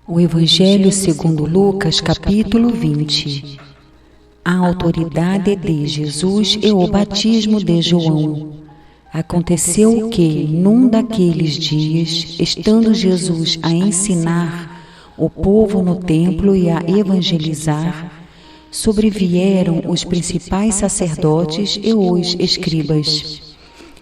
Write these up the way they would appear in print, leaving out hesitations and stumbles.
O Evangelho segundo Lucas, capítulo 20. A autoridade de Jesus e o batismo de João. Aconteceu que, num daqueles dias, estando Jesus a ensinar o povo no templo e a evangelizar, sobrevieram os principais sacerdotes e os escribas,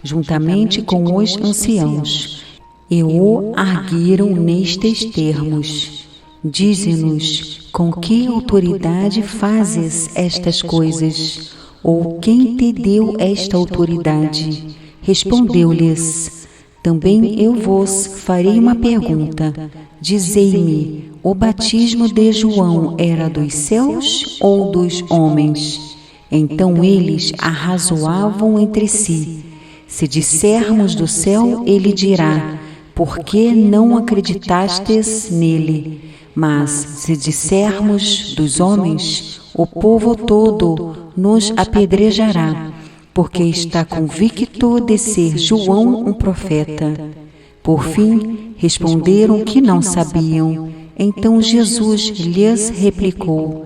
juntamente com os anciãos, e o arguiram nestes termos: dize-nos, com que autoridade fazes estas coisas? Ou quem te deu esta autoridade? Respondeu-lhes: também eu vos farei uma pergunta. Dizei-me, o batismo de João era dos céus ou dos homens? Então eles arrazoavam entre si. Se dissermos do céu, ele dirá: por que não acreditastes nele? Mas se dissermos dos homens, o povo todo nos apedrejará, porque está convicto de ser João um profeta. Por fim, responderam que não sabiam. Então Jesus lhes replicou: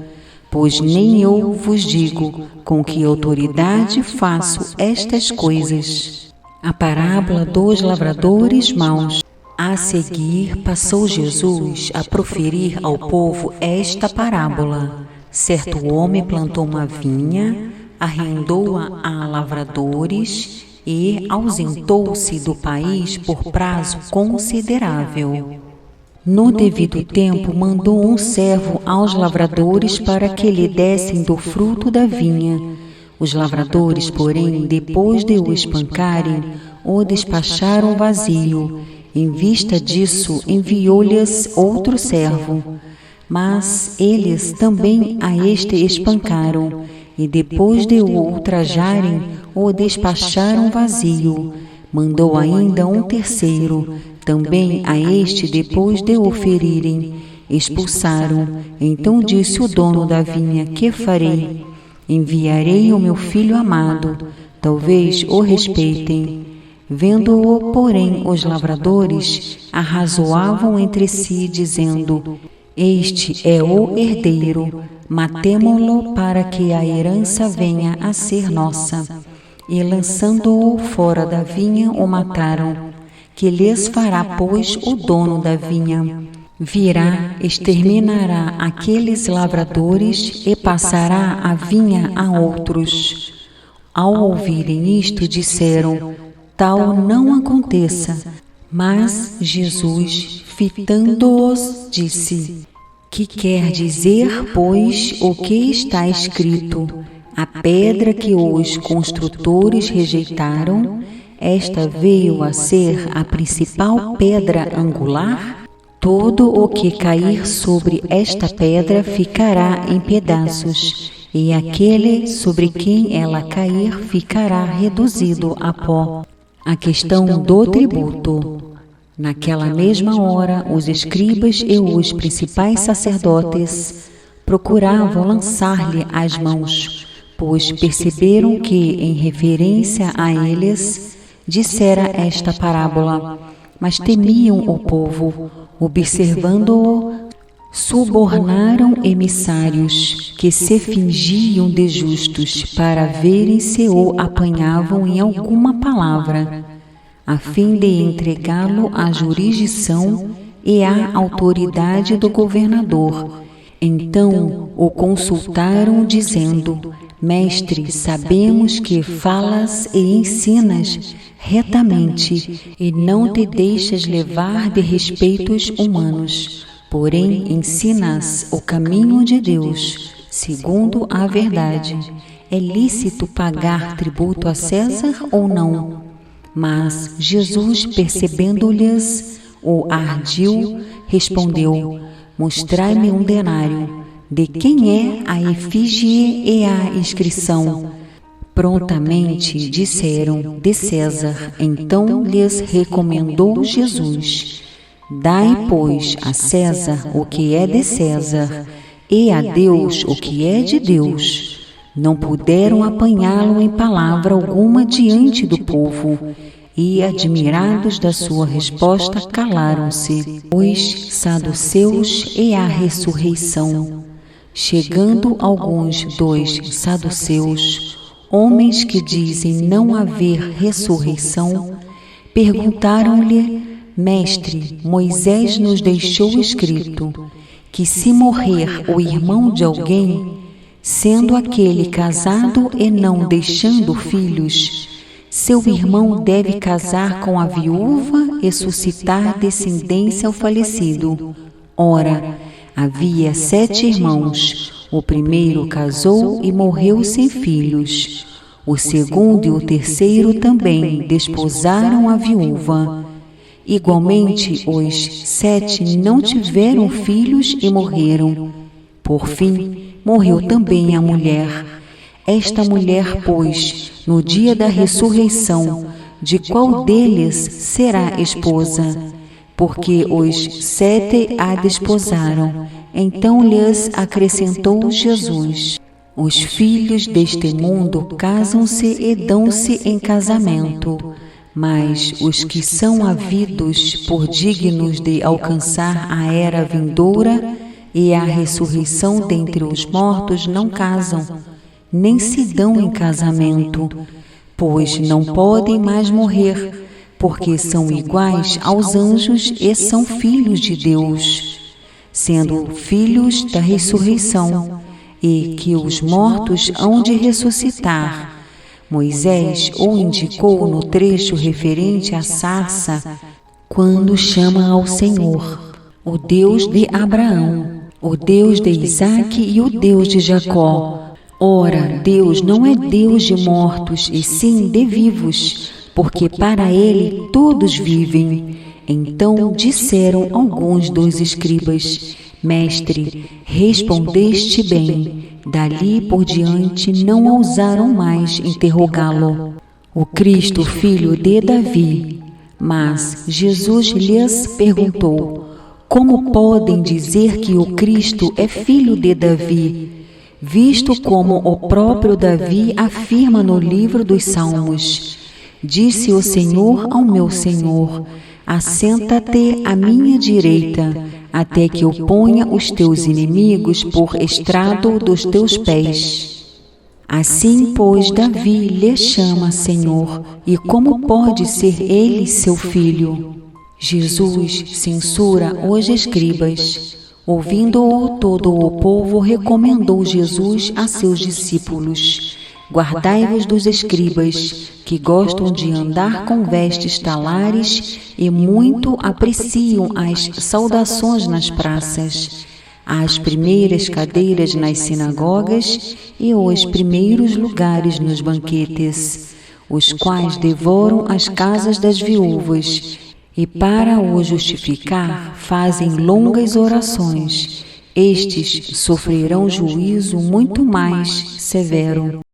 pois nem eu vos digo com que autoridade faço estas coisas. A parábola dos lavradores maus. A seguir, passou Jesus a proferir ao povo esta parábola. Certo homem plantou uma vinha, arrendou-a a lavradores e ausentou-se do país por prazo considerável. No devido tempo, mandou um servo aos lavradores para que lhe dessem do fruto da vinha. Os lavradores, porém, depois de o espancarem, o despacharam vazio. Em vista disso, enviou-lhes outro servo. Mas eles também a este espancaram, e depois de o ultrajarem, o despacharam vazio. Mandou ainda um terceiro, também a este, depois de o ferirem, expulsaram. Então disse o dono da vinha: que farei? Enviarei o meu filho amado, talvez o respeitem. Vendo-o, porém, os lavradores arrazoavam entre si, dizendo: este é o herdeiro, matemo-lo para que a herança venha a ser nossa. E lançando-o fora da vinha, o mataram. Que lhes fará, pois, o dono da vinha? Virá, exterminará aqueles lavradores e passará a vinha a outros. Ao ouvirem isto, disseram: tal não aconteça. Mas Jesus, fitando-os, disse: que quer dizer, pois, o que está escrito? A pedra que os construtores rejeitaram, esta veio a ser a principal pedra angular? Todo o que cair sobre esta pedra ficará em pedaços, e aquele sobre quem ela cair ficará reduzido a pó. A questão do tributo. Naquela mesma hora, os escribas e os principais sacerdotes procuravam lançar-lhe as mãos, pois perceberam que, em referência a eles, dissera esta parábola. Mas temiam o povo. Observando-o, subornaram emissários que se fingiam de justos para verem se o apanhavam em alguma palavra, a fim de entregá-lo à jurisdição e à autoridade do governador. Então o consultaram, dizendo: mestre, sabemos que falas e ensinas retamente e não te deixas levar de respeitos humanos, porém ensinas o caminho de Deus, segundo a verdade. É lícito pagar tributo a César ou não? Mas Jesus, percebendo-lhes o ardil, respondeu: mostrai-me um denário. De quem é a efígie e a inscrição? Prontamente disseram: de César. Então lhes recomendou Jesus: dai, pois, a César o que é de César, e a Deus o que é de Deus. Não puderam apanhá-lo em palavra alguma diante do povo, e, admirados da sua resposta, calaram-se. Os saduceus e a ressurreição. Chegando alguns dos saduceus, homens que dizem não haver ressurreição, perguntaram-lhe: Mestre, Moisés nos deixou escrito que se morrer o irmão de alguém, sendo aquele casado e não deixando filhos, seu irmão deve casar com a viúva e suscitar descendência ao falecido. Ora, havia 7 irmãos. O primeiro casou e morreu sem filhos. O segundo e o terceiro também desposaram a viúva. Igualmente, os 7 não tiveram filhos e morreram. Por fim, morreu também a mulher. Esta mulher, pois, no dia da ressurreição, de qual deles será esposa? Porque os 7 a desposaram. Então lhes acrescentou Jesus: Os filhos deste mundo casam-se e dão-se em casamento, mas os que são havidos por dignos de alcançar a era vindoura e a ressurreição dentre os mortos não casam, nem se dão em casamento, pois não podem mais morrer, porque são iguais aos anjos e são filhos de Deus, sendo filhos da ressurreição, e que os mortos hão de ressuscitar. Moisés o indicou no trecho referente à sarça, quando chama ao Senhor, o Deus de Abraão, o Deus de Isaque e o Deus de Jacó. Ora, Deus não é Deus de mortos, e sim de vivos, porque para ele todos vivem. Então disseram alguns dos escribas: Mestre, respondeste bem. Dali por diante não ousaram mais interrogá-lo. O Cristo, filho de Davi. Mas Jesus lhes perguntou: Como podem dizer que o Cristo é filho de Davi, visto como o próprio Davi afirma no livro dos Salmos: Disse o Senhor ao meu Senhor: Assenta-te à minha direita, até que eu ponha os teus inimigos por estrado dos teus pés. Assim, pois, Davi lhe chama Senhor, e como pode ser ele seu filho? Jesus censura os escribas. Ouvindo-o, todo o povo recomendou Jesus a seus discípulos: Guardai-vos dos escribas, que gostam de andar com vestes talares e muito apreciam as saudações nas praças, as primeiras cadeiras nas sinagogas e os primeiros lugares nos banquetes, os quais devoram as casas das viúvas, e para o justificar fazem longas orações. Estes sofrerão juízo muito mais severo.